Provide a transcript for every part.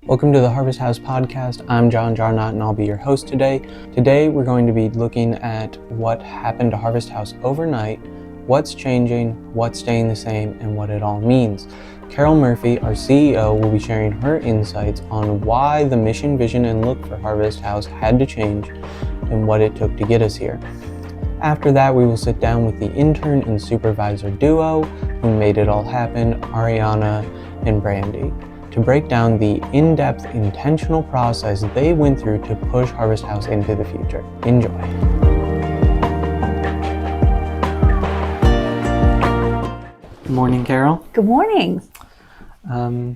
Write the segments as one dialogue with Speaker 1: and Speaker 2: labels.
Speaker 1: Welcome to the Harvest House podcast. I'm John Jarnott and I'll be your host today. Today we're going to be looking at what happened to Harvest House overnight, what's changing, what's staying the same, and what it all means. Carol Murphy, our CEO, will be sharing her insights on why the mission, vision, and look for Harvest House had to change and what it took to get us here. After that, we will sit down with the intern and supervisor duo who made it all happen, Arianna and Brandy, to break down the in-depth, intentional process they went through to push Harvest House into the future. Enjoy. Good morning, Carol.
Speaker 2: Good morning.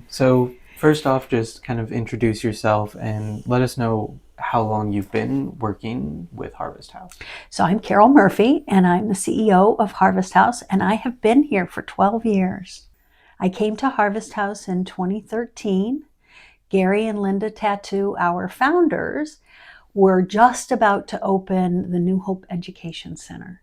Speaker 1: So first off, just kind of introduce yourself and let us know how long you've been working with Harvest House.
Speaker 2: So I'm Carol Murphy, and I'm the CEO of Harvest House, and I have been here for 12 years. I came to Harvest House in 2013. Gary and Linda Tattoo, our founders, were just about to open the New Hope Education Center.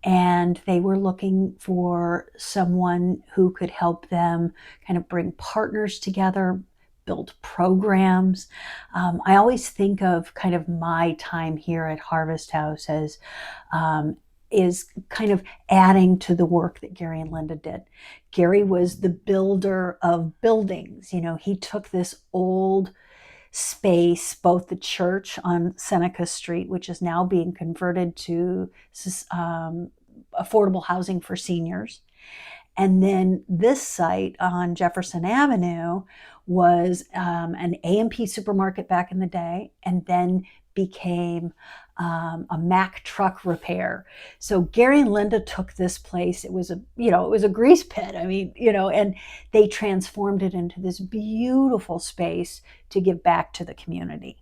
Speaker 2: And they were looking for someone who could help them kind of bring partners together, build programs. I always think of kind of my time here at Harvest House as is kind of adding to the work that Gary and Linda did. Gary was the builder of buildings. You know, he took this old space, both the church on Seneca Street, which is now being converted to affordable housing for seniors. And then this site on Jefferson Avenue was an A&P supermarket back in the day, and then became a Mack truck repair. So Gary and Linda took this place. It was a grease pit. And they transformed it into this beautiful space to give back to the community.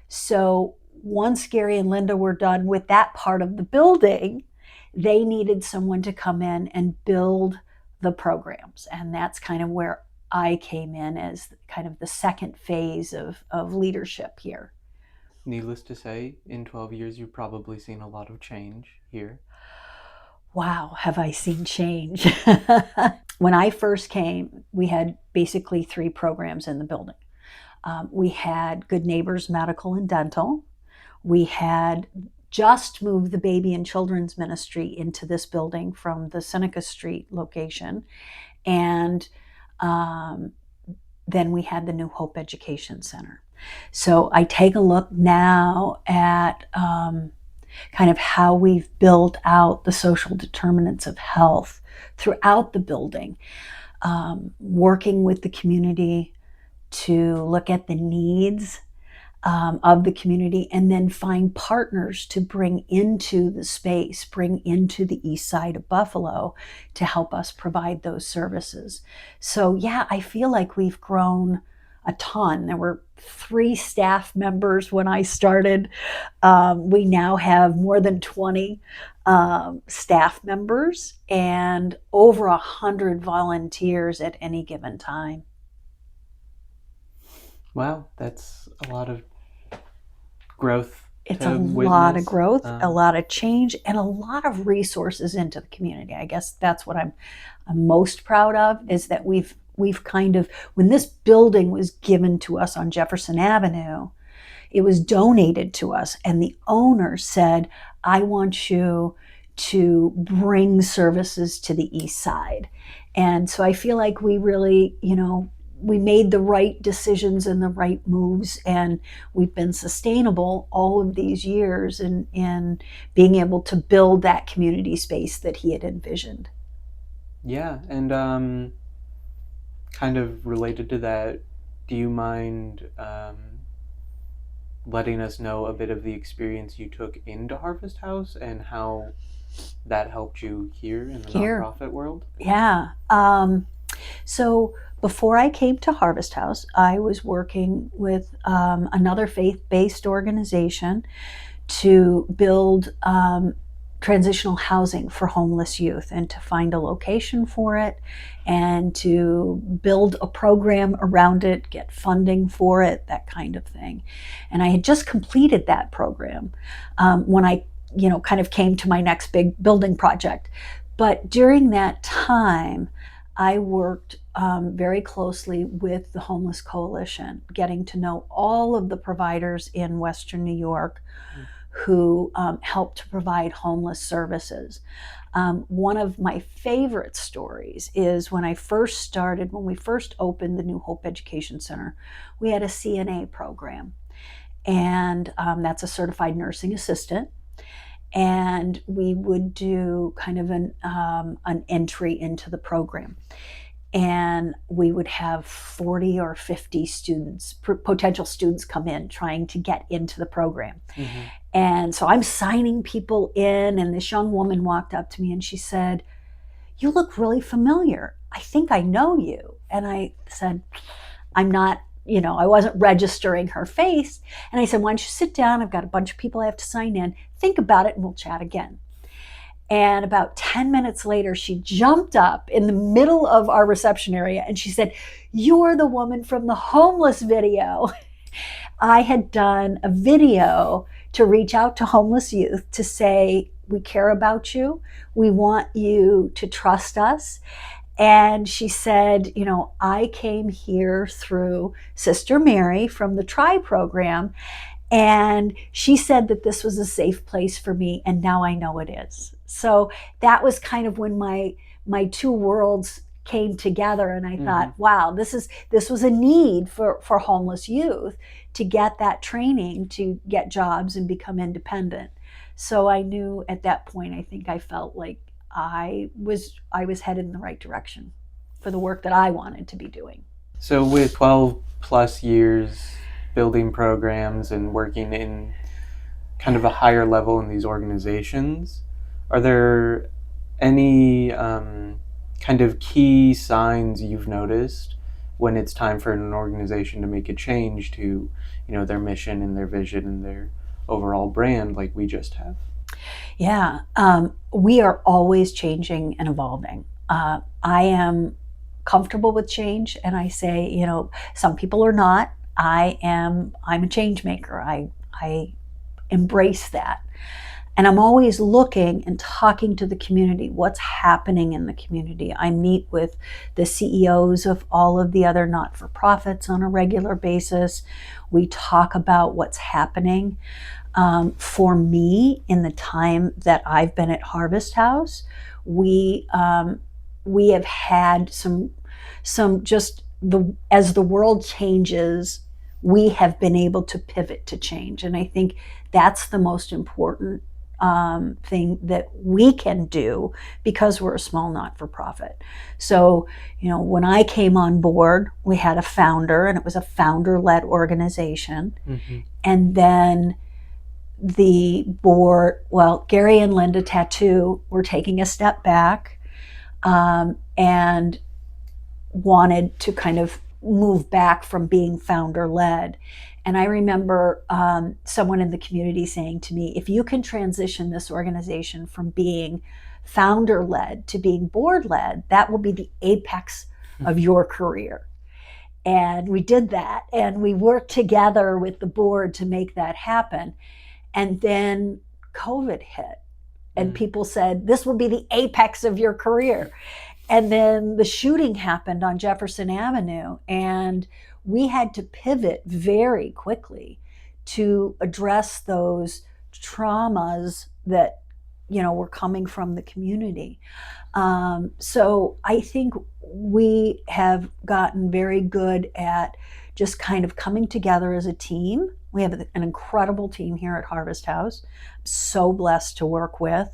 Speaker 2: So once Gary and Linda were done with that part of the building, they needed someone to come in and build the programs. And that's kind of where I came in as kind of the second phase of leadership here.
Speaker 1: Needless to say, in 12 years, you've probably seen a lot of change here.
Speaker 2: Wow, have I seen change. When I first came, we had basically 3 programs in the building. We had Good Neighbors Medical and Dental. We had just moved the baby and children's ministry into this building from the Seneca Street location. And then we had the New Hope Education Center. So I take a look now at kind of how we've built out the social determinants of health throughout the building, working with the community to look at the needs of the community, and then find partners to bring into the space, bring into the east side of Buffalo to help us provide those services. So yeah, I feel like we've grown a ton. There were 3 staff members when I started. We now have more than 20 staff members and over 100 volunteers at any given time.
Speaker 1: Wow, that's a lot of growth.
Speaker 2: It's a lot of growth, a lot of change, and a lot of resources into the community. I guess that's what I'm most proud of, is that we've kind of, when this building was given to us on Jefferson Avenue, it was donated to us, and the owner said, I want you to bring services to the east side. And so I feel like we really, we made the right decisions and the right moves, and we've been sustainable all of these years in being able to build that community space that he had envisioned.
Speaker 1: Yeah, and kind of related to that, do you mind letting us know a bit of the experience you took into Harvest House and how that helped you here in the nonprofit world?
Speaker 2: Yeah. So before I came to Harvest House, I was working with another faith-based organization to build transitional housing for homeless youth, and to find a location for it, and to build a program around it, get funding for it, that kind of thing. And I had just completed that program when I kind of came to my next big building project. But during that time, I worked very closely with the Homeless Coalition, getting to know all of the providers in Western New York who help to provide homeless services. One of my favorite stories is when we first opened the New Hope Education Center, we had a CNA program, and that's a certified nursing assistant. And we would do kind of an entry into the program. And we would have 40 or 50 students, potential students, come in trying to get into the program. Mm-hmm. And so I'm signing people in, and this young woman walked up to me and she said, "You look really familiar. I think I know you." And I said, I'm not, I wasn't registering her face. And I said, "Why don't you sit down? I've got a bunch of people I have to sign in. Think about it and we'll chat again." And about 10 minutes later, she jumped up in the middle of our reception area and she said, "You're the woman from the homeless video." I had done a video to reach out to homeless youth to say, "We care about you. We want you to trust us." And she said, "I came here through Sister Mary from the Tri program. And she said that this was a safe place for me, and now I know it is." So that was kind of when my two worlds came together, and I thought, wow, this was a need for homeless youth to get that training to get jobs and become independent. So I knew at that point, I think I felt like I was headed in the right direction for the work that I wanted to be doing.
Speaker 1: So with 12 plus years building programs and working in kind of a higher level in these organizations, are there any kind of key signs you've noticed when it's time for an organization to make a change to, their mission and their vision and their overall brand like we just have?
Speaker 2: Yeah, we are always changing and evolving. I am comfortable with change, and I say, some people are not. I'm a change maker. I embrace that. And I'm always looking and talking to the community, what's happening in the community. I meet with the CEOs of all of the other not-for-profits on a regular basis. We talk about what's happening. For me, in the time that I've been at Harvest House, we have had some just as the world changes, we have been able to pivot to change. And I think that's the most important thing that we can do because we're a small not-for-profit. So, when I came on board, we had a founder, and it was a founder-led organization. Mm-hmm. And then the board, Gary and Linda Tattoo were taking a step back and wanted to kind of move back from being founder-led. And I remember someone in the community saying to me, "If you can transition this organization from being founder-led to being board-led, that will be the apex of your career." And we did that, and we worked together with the board to make that happen. And then COVID hit, and people said, "This will be the apex of your career." And then the shooting happened on Jefferson Avenue, and we had to pivot very quickly to address those traumas that, were coming from the community. So I think we have gotten very good at just kind of coming together as a team. We have an incredible team here at Harvest House. I'm so blessed to work with.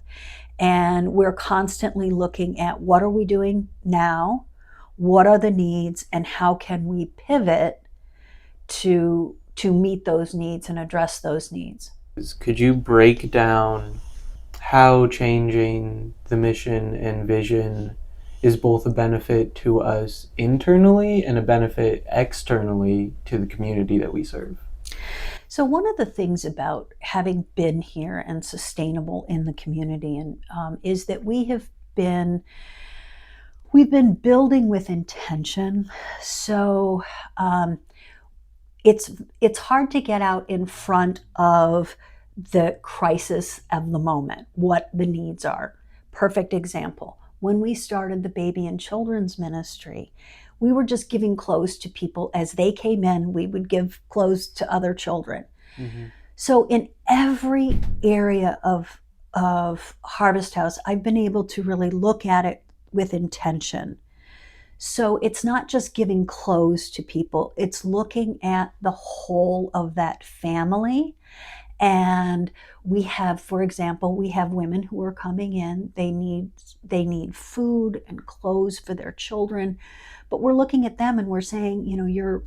Speaker 2: And we're constantly looking at what are we doing now, what are the needs, and how can we pivot to meet those needs and address those needs.
Speaker 1: Could you break down how changing the mission and vision is both a benefit to us internally and a benefit externally to the community that we serve?
Speaker 2: So one of the things about having been here and sustainable in the community and is that we've been building with intention. So it's hard to get out in front of the crisis of the moment, what the needs are. Perfect example. when we started the baby and children's ministry, we were just giving clothes to people as they came in. We would give clothes to other children.
Speaker 1: Mm-hmm.
Speaker 2: So in every area of Harvest House, I've been able to really look at it with intention. So it's not just giving clothes to people, it's looking at the whole of that family. And we have, for example, we have women who are coming in, they need food and clothes for their children, but we're looking at them and we're saying, you're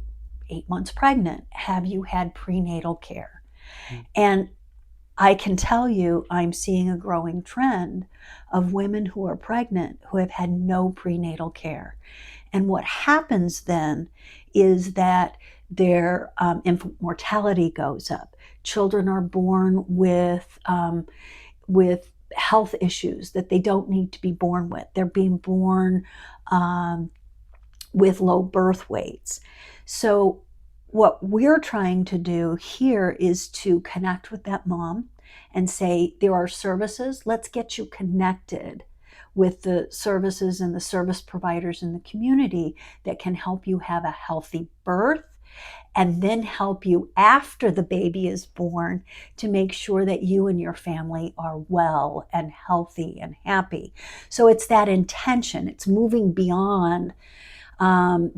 Speaker 2: 8 months pregnant. Have you had prenatal care?
Speaker 1: Mm.
Speaker 2: And I can tell you, I'm seeing a growing trend of women who are pregnant who have had no prenatal care. And what happens then is that their infant mortality goes up. Children are born with health issues that they don't need to be born with. They're being born with low birth weights. So what we're trying to do here is to connect with that mom and say, there are services, let's get you connected with the services and the service providers in the community that can help you have a healthy birth and then help you after the baby is born to make sure that you and your family are well and healthy and happy. So it's that intention, it's moving beyond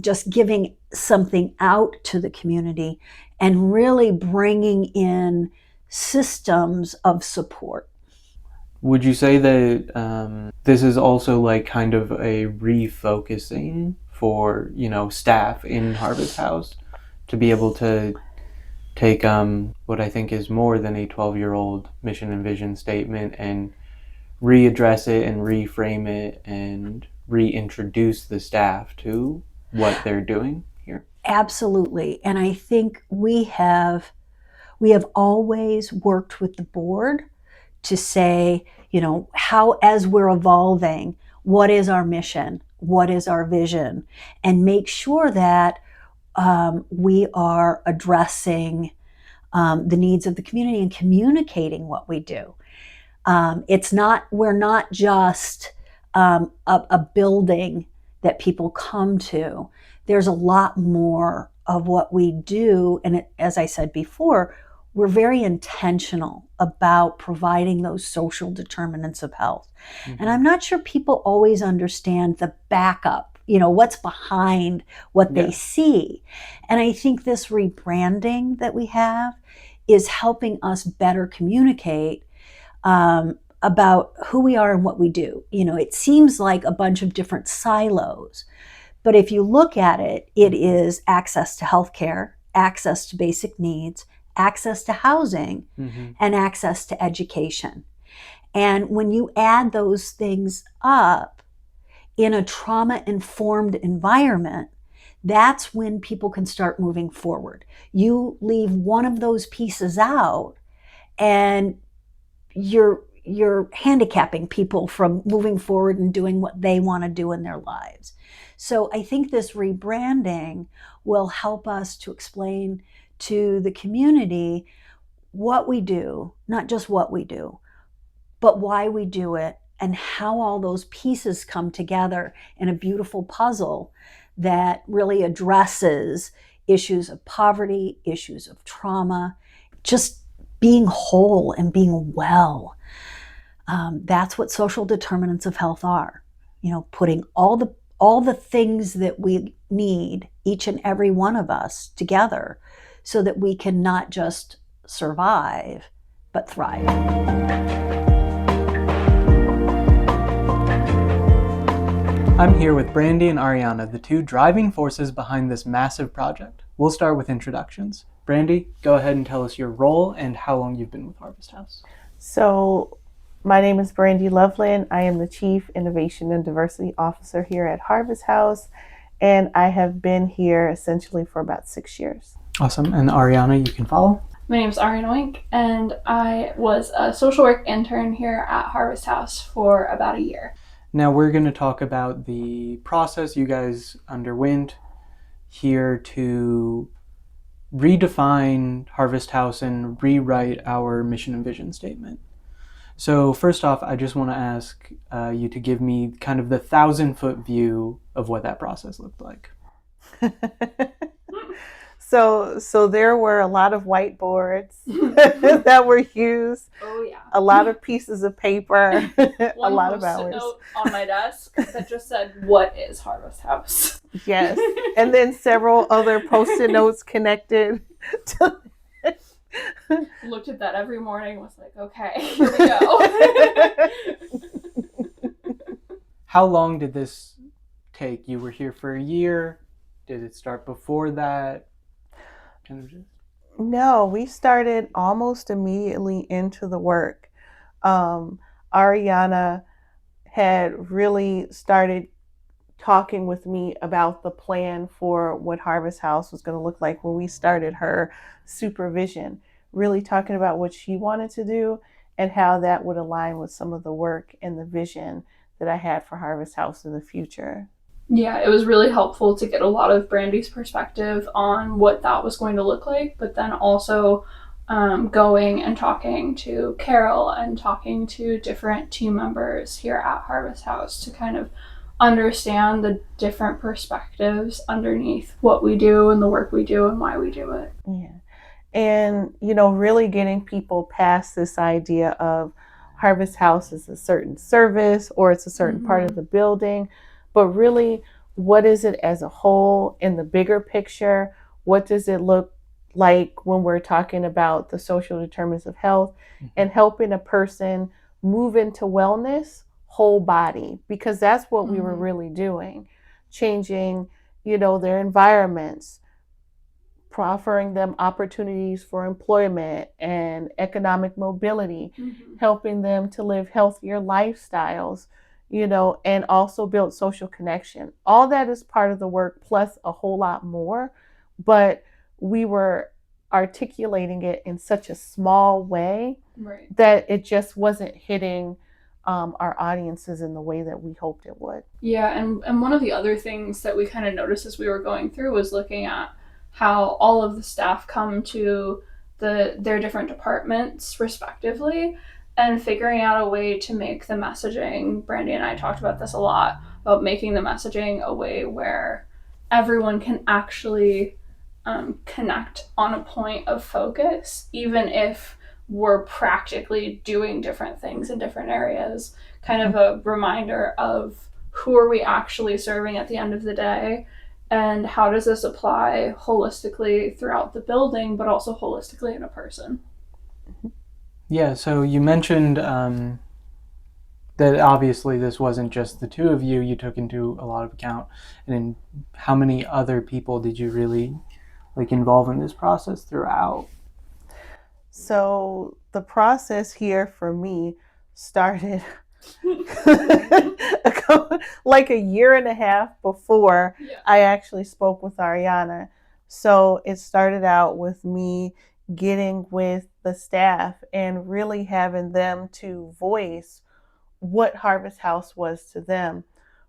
Speaker 2: just giving something out to the community and really bringing in systems of support.
Speaker 1: Would you say that this is also like kind of a refocusing for, staff in Harvest House to be able to take what I think is more than a 12-year-old mission and vision statement and readdress it and reframe it and reintroduce the staff to what they're doing here?
Speaker 2: Absolutely. And I think we have always worked with the board to say, how, as we're evolving, what is our mission? What is our vision? And make sure that we are addressing the needs of the community and communicating what we do. We're not just a building that people come to. There's a lot more of what we do. And as I said before, we're very intentional about providing those social determinants of health.
Speaker 1: Mm-hmm.
Speaker 2: And I'm not sure people always understand the backup, what's behind what they see. And I think this rebranding that we have is helping us better communicate about who we are and what we do. It seems like a bunch of different silos, but if you look at it, it is access to healthcare, access to basic needs, access to housing,
Speaker 1: mm-hmm.
Speaker 2: and access to education. And when you add those things up in a trauma-informed environment, that's when people can start moving forward. You leave one of those pieces out, and you're handicapping people from moving forward and doing what they want to do in their lives. So I think this rebranding will help us to explain to the community what we do, not just what we do, but why we do it and how all those pieces come together in a beautiful puzzle that really addresses issues of poverty, issues of trauma, just being whole and being well. That's what social determinants of health are. Putting all the things that we need, each and every one of us, together so that we can not just survive, but thrive.
Speaker 1: I'm here with Brandy and Arianna, the two driving forces behind this massive project. We'll start with introductions. Brandy, go ahead and tell us your role and how long you've been with Harvest House.
Speaker 3: So, my name is Brandy Loveland. I am the Chief Innovation and Diversity Officer here at Harvest House, and I have been here essentially for about 6 years.
Speaker 1: Awesome. And Arianna, you can follow.
Speaker 4: My name is Arianna, and I was a social work intern here at Harvest House for about a year.
Speaker 1: Now we're going to talk about the process you guys underwent here to redefine Harvest House and rewrite our mission and vision statement. So first off, I just want to ask you to give me kind of the 1,000-foot view of what that process looked like.
Speaker 3: So there were a lot of whiteboards that were used.
Speaker 4: Oh yeah.
Speaker 3: A lot of pieces of paper, a
Speaker 4: One
Speaker 3: lot of
Speaker 4: Post-it
Speaker 3: hours.
Speaker 4: note on my desk that just said, "What is Harvest House?"
Speaker 3: Yes, and then several other Post-it notes connected.
Speaker 4: Looked at that every morning. Was like, okay, here we go.
Speaker 1: How long did this take? You were here for a year. Did it start before that?
Speaker 3: No, we started almost immediately into the work. Arianna had really started talking with me about the plan for what Harvest House was going to look like when we started her supervision, really talking about what she wanted to do and how that would align with some of the work and the vision that I had for Harvest House in the future.
Speaker 4: Yeah, it was really helpful to get a lot of Brandy's perspective on what that was going to look like, but then also going and talking to Carol and talking to different team members here at Harvest House to kind of understand the different perspectives underneath what we do and the work we do and why we do it.
Speaker 3: Yeah. And, really getting people past this idea of Harvest House is a certain service or it's a certain part of the building, but really, what is it as a whole in the bigger picture? What does it look like when we're talking about the social determinants of health and helping a person move into wellness whole body? Because that's what we were really doing, changing, their environments, offering them opportunities for employment and economic mobility, helping them to live healthier lifestyles, and also build social connection. All that is part of the work, plus a whole lot more. But we were articulating it in such a small way that it just wasn't hitting our audiences in the way that we hoped it would.
Speaker 4: Yeah, and one of the other things that we kind of noticed as we were going through was looking at how all of the staff come to their different departments respectively and figuring out a way to make the messaging. Brandy and I talked about this a lot, about making the messaging a way where everyone can actually connect on a point of focus, even if we're practically doing different things in different areas. Kind of a reminder of who are we actually serving at the end of the day, and how does this apply holistically throughout the building, but also holistically in a person.
Speaker 1: Yeah, so you mentioned that obviously this wasn't just the two of you took into a lot of account. And how many other people did you really involve in this process throughout?
Speaker 3: So the process here for me started like a year and a half before I actually spoke with Arianna. So it started out with me getting with the staff and really having them to voice what Harvest House was to them.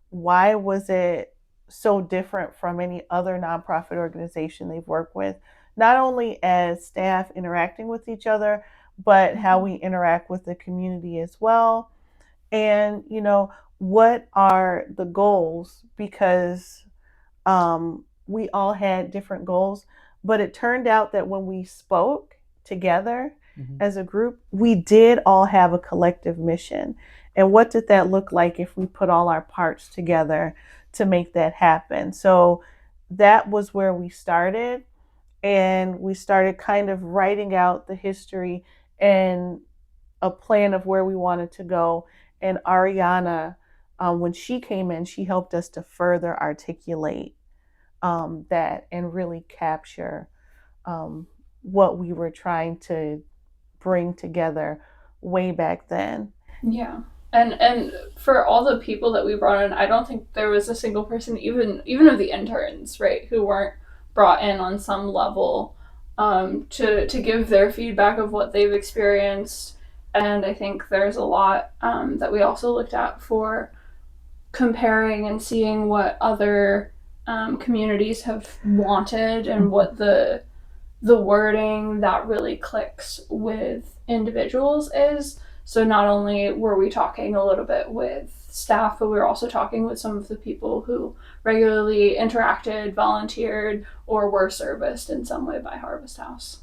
Speaker 3: Why was it so different from any other nonprofit organization they've worked with? Not only as staff interacting with each other, but how we interact with the community as well. And, what are the goals? Because we all had different goals, but it turned out that when we spoke together as a group, we did all have a collective mission. And what did that look like if we put all our parts together to make that happen? So that was where we started. And we started kind of writing out the history and a plan of where we wanted to go. And Arianna, when she came in, she helped us to further articulate that and really capture what we were trying to bring together way back then.
Speaker 4: Yeah. And for all the people that we brought in, I don't think there was a single person, even of the interns, right, who weren't brought in on some level to give their feedback of what they've experienced. And I think there's a lot that we also looked at for comparing and seeing what other communities have wanted and what the wording that really clicks with individuals is. So not only were we talking a little bit with staff, but we were also talking with some of the people who regularly interacted, volunteered, or were serviced in some way by Harvest House.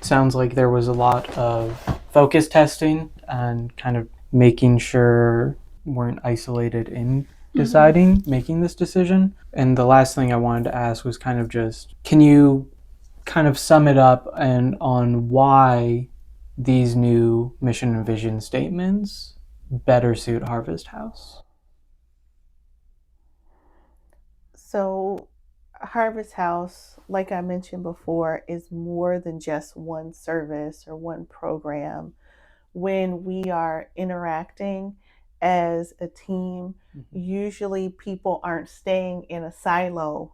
Speaker 1: Sounds like there was a lot of focus testing and kind of making sure weren't isolated in deciding, making this decision. And the last thing I wanted to ask was kind of just, can you kind of sum it up and on why these new mission and vision statements better suit Harvest House?
Speaker 3: So, Harvest House, like I mentioned before, is more than just one service or one program. When we are interacting as a team, usually people aren't staying in a silo.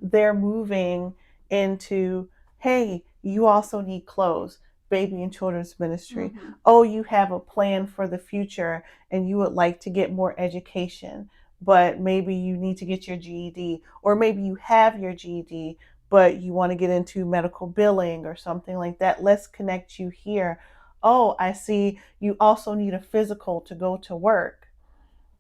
Speaker 3: They're moving into, hey, you also need clothes, baby and children's ministry. Oh, you have a plan for the future and you would like to get more education, but maybe you need to get your GED, or maybe you have your GED, but you want to get into medical billing or something like that. Let's connect you here. Oh, I see you also need a physical to go to work.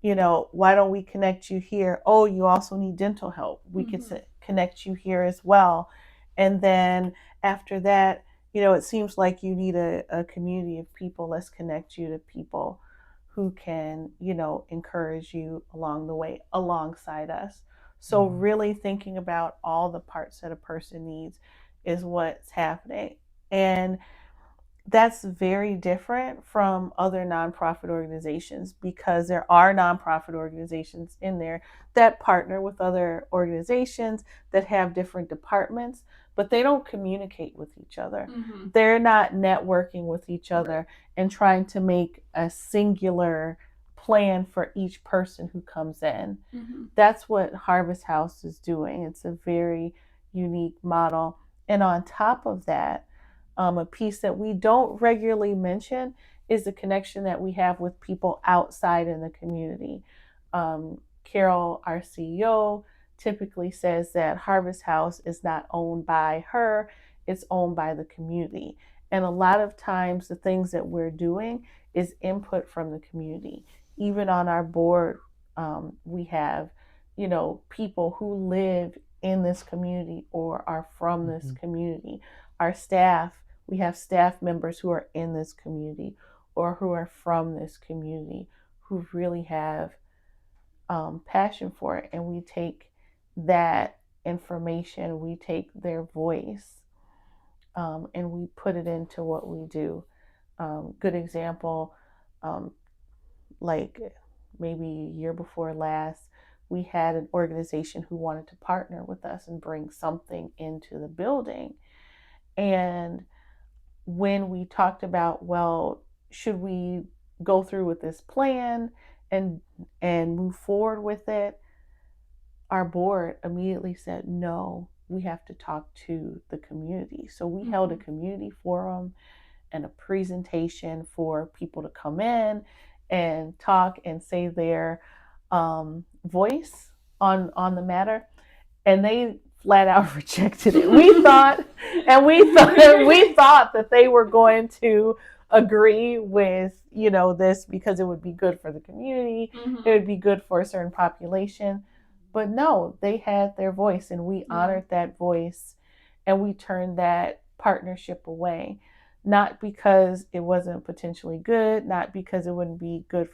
Speaker 3: Why don't we connect you here? Oh, you also need dental help. We could connect you here as well. And then after that, it seems like you need a community of people. Let's connect you to people who can, encourage you along the way alongside us. So really thinking about all the parts that a person needs is what's happening. And that's very different from other nonprofit organizations, because there are nonprofit organizations in there that partner with other organizations that have different departments, but they don't communicate with each other. They're not networking with each other and trying to make a singular plan for each person who comes in. That's what Harvest House is doing. It's a very unique model. And on top of that, a piece that we don't regularly mention is the connection that we have with people outside in the community. Carol, our CEO, typically says that Harvest House is not owned by her, it's owned by the community. And a lot of times the things that we're doing is input from the community. Even on our board, we have, people who live in this community or are from this community. Our staff, we have staff members who are in this community or who are from this community who really have passion for it. And we take that information, we take their voice, and we put it into what we do. Good example, like maybe a year before last, we had an organization who wanted to partner with us and bring something into the building. And when we talked about, well, should we go through with this plan and move forward with it, our board immediately said, no, we have to talk to the community. So we held a community forum and a presentation for people to come in and talk and say their voice on the matter. And they flat out rejected it. We thought that they were going to agree with, this because it would be good for the community, it would be good for a certain population. But no, they had their voice, and we honored that voice, and we turned that partnership away. Not because it wasn't potentially good, not because it wouldn't be good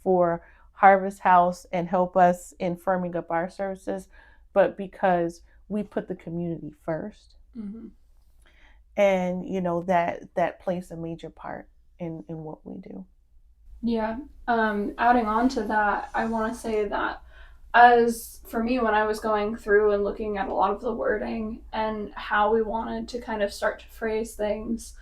Speaker 3: for Harvest House and help us in firming up our services, but because we put the community first. And that plays a major part in what we do.
Speaker 4: Yeah. Adding on to that, I want to say that as for me, when I was going through and looking at a lot of the wording and how we wanted to kind of start to phrase things,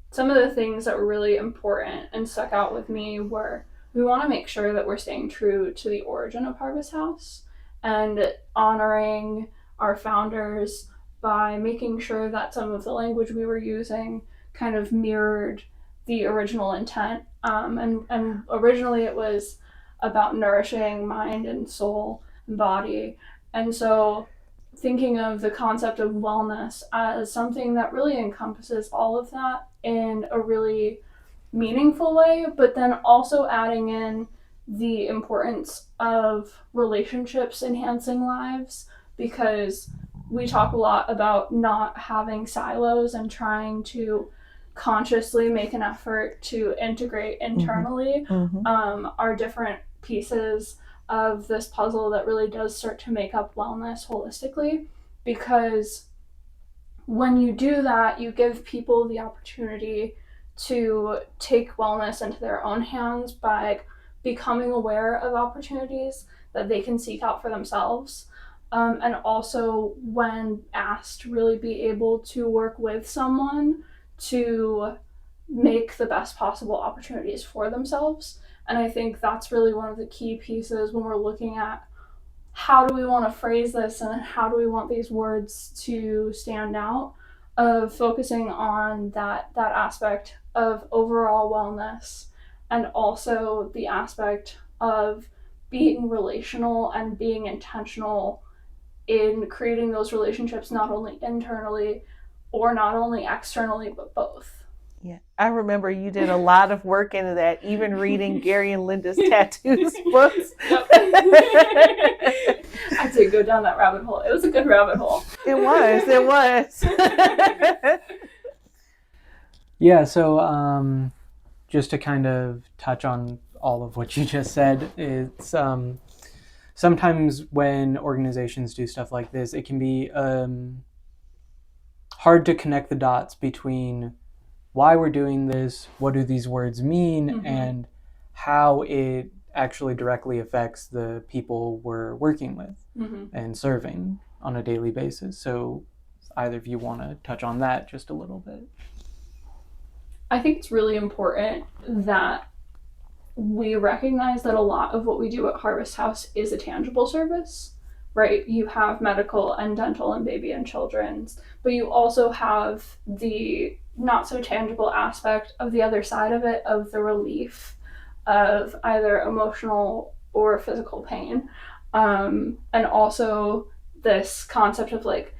Speaker 4: some of the things that were really important and stuck out with me were, we want to make sure that we're staying true to the origin of Harvest House and honoring our founders by making sure that some of the language we were using kind of mirrored the original intent. And originally it was about nourishing mind and soul and body. And so thinking of the concept of wellness as something that really encompasses all of that in a really meaningful way, but then also adding in the importance of relationships enhancing lives, because we talk a lot about not having silos and trying to consciously make an effort to integrate internally our different pieces of this puzzle that really does start to make up wellness holistically. Because when you do that, you give people the opportunity to take wellness into their own hands by becoming aware of opportunities that they can seek out for themselves. And also, when asked, really be able to work with someone to make the best possible opportunities for themselves. And I think that's really one of the key pieces when we're looking at how do we want to phrase this and how do we want these words to stand out, of focusing on that aspect of overall wellness, and also the aspect of being relational and being intentional in creating those relationships, not only internally or not only externally, but both.
Speaker 3: Yeah, I remember you did a lot of work into that, even reading Gary and Linda's tattoos books.
Speaker 4: I did go down that rabbit hole. It was a good rabbit hole.
Speaker 3: It was.
Speaker 1: Yeah, so just to kind of touch on all of what you just said, it's sometimes when organizations do stuff like this, it can be hard to connect the dots between why we're doing this, what do these words mean, and how it actually directly affects the people we're working with and serving on a daily basis. So either of you want to touch on that just a little bit?
Speaker 4: I think it's really important that we recognize that a lot of what we do at Harvest House is a tangible service, right? You have medical and dental and baby and children's, but you also have the not so tangible aspect of the other side of it, of the relief of either emotional or physical pain. And also this concept of like,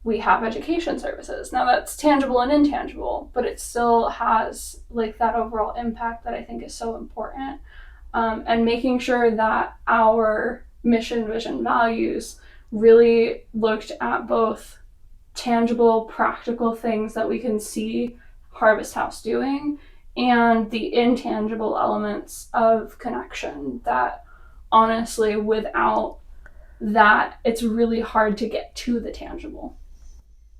Speaker 4: we have education services. Now that's tangible and intangible, but it still has like that overall impact that I think is so important. And making sure that our mission, vision, values really looked at both tangible, practical things that we can see Harvest House doing, and the intangible elements of connection that honestly, without that, it's really hard to get to the tangible.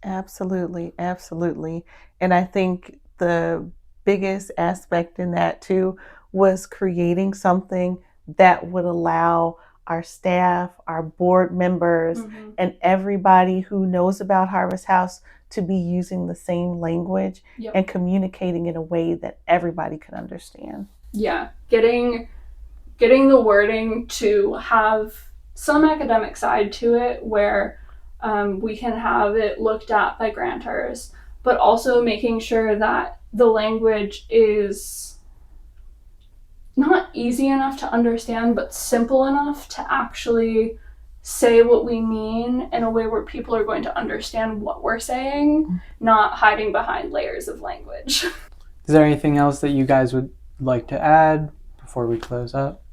Speaker 3: Absolutely. And I think the biggest aspect in that too was creating something that would allow our staff, our board members, and everybody who knows about Harvest House to be using the same language and communicating in a way that everybody can understand.
Speaker 4: Yeah, getting the wording to have some academic side to it where we can have it looked at by grantors, but also making sure that the language is not easy enough to understand, but simple enough to actually say what we mean in a way where people are going to understand what we're saying, not hiding behind layers of language.
Speaker 1: Is there anything else that you guys would like to add before we close up?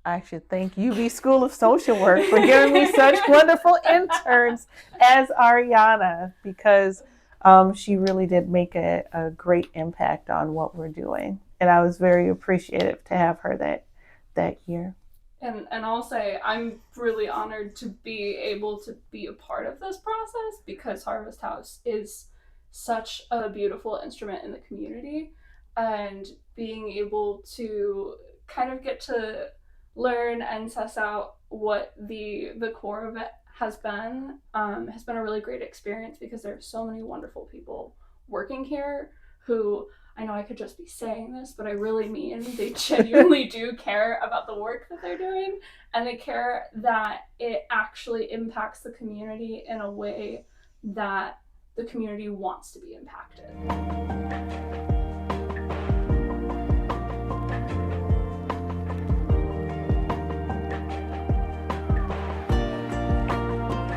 Speaker 3: I should thank UB School of Social Work for giving me such wonderful interns as Arianna, because she really did make a great impact on what we're doing. And I was very appreciative to have her that year.
Speaker 4: And I'll say I'm really honored to be able to be a part of this process, because Harvest House is such a beautiful instrument in the community, and being able to kind of get to learn and suss out what the core of it has been a really great experience, because there are so many wonderful people working here who, I know I could just be saying this, but I really mean they genuinely do care about the work that they're doing, and they care that it actually impacts the community in a way that the community wants to be impacted.